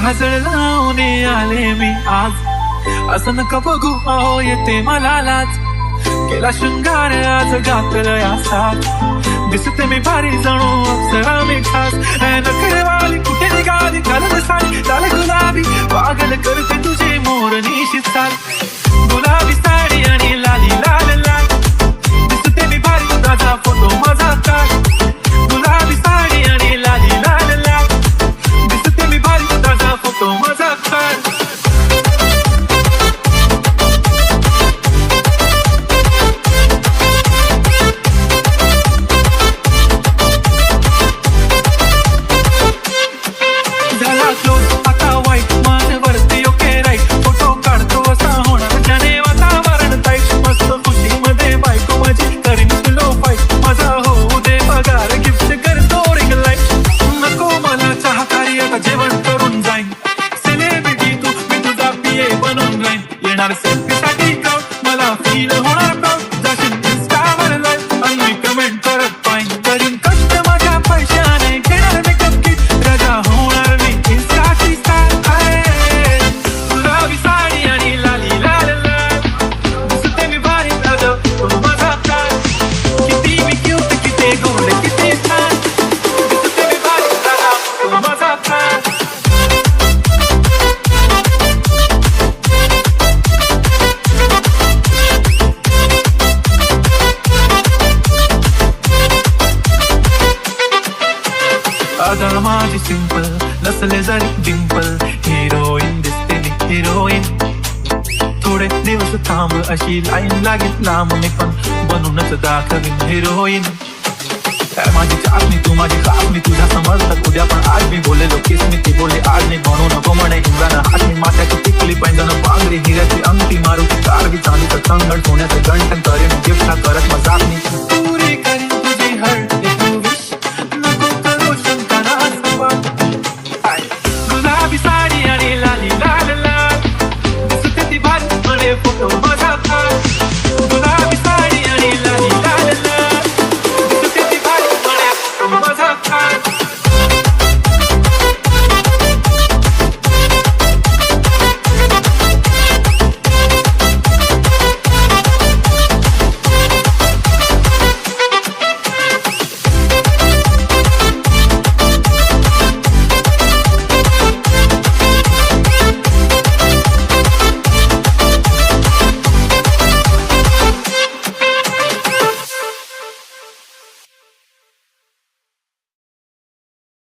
काजळ लावून आले मी आज, असं नका बघू अहो येते मला लाज. केला शृंगार आज घातलं या साथ, दिसते मी भारी जणू अप्सरा मी खास. नखरेवाली कुठे निघाली घालत साडी लाल गुलाबी, पागल करते तुझे मोरनीशी चाल. गुलाबी साडी आणि लाली लाल लाल, दिसते मी भारी ताजा फोटो माझा काढ. गुलाबी साडी आणि लाली लाल लाल, दिसते मी भारी ताजा फोटो माझा काढ. सेल्फीसाठी मला फील होणार प्राऊड, जाशील इंस्टावर लाईव्ह आणि कमेंट करत पाहिन. करीन कष्ट माझ्या पैशाने, घेणार मेकअप किट, रजा होणार मी इंस्टाची स्टार. गुलाबी साडी आणि लाली लाल लाल, दिसते मी भारी ताजा तो माझा काढ. किती मी क्यूट, किती गोड, किती छान, दिसते मी भारी ताजा तो माझा काढ. अदा माझी सिंपल नसले जरी डिंपल, हिरोईन दिसते मी हिरोईन. थोडे दिवस थांब अशी लाईन लागेल लांब, मी पण बनूनच दाखवीन हिरोईन. माझी चाचणी तू माझी खास, मी तुझ्या समजतात उद्या पण आज मी बोललेलो किस मी ती बोलले आज नाही म्हणू नको म्हणे इंद्रानं.